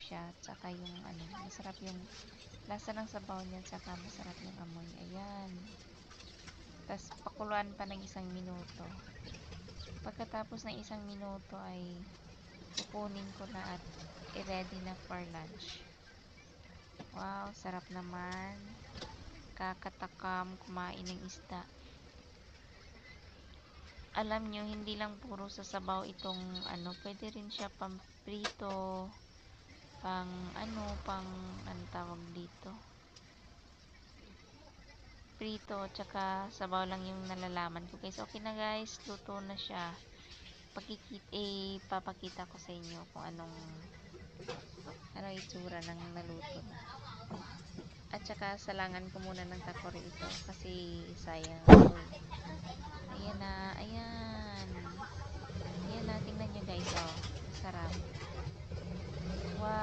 siya, tsaka yung ano, masarap yung lasa ng sabaw niya, tsaka masarap yung amoy. Ayan. Tapos pakuluan pa ng 1 minuto. Pagkatapos ng 1 minuto ay kukunin ko na at i-ready na for lunch. Wow, sarap naman. Kakatakam kumain ng isda. Alam nyo, hindi lang puro sa sabaw itong ano, pwede rin siya pamprito, pang tawag dito, prito, tsaka sabaw lang yung nalalaman ko guys. Okay na guys, luto na siya. Papakita ko sa inyo kung anong itsura ng naluto na. At saka salangan ko muna ng takore ito kasi sayang ito eh. Ayan na, ayan. Ayan na, tingnan nyo guys, oh. Sarap. Wow.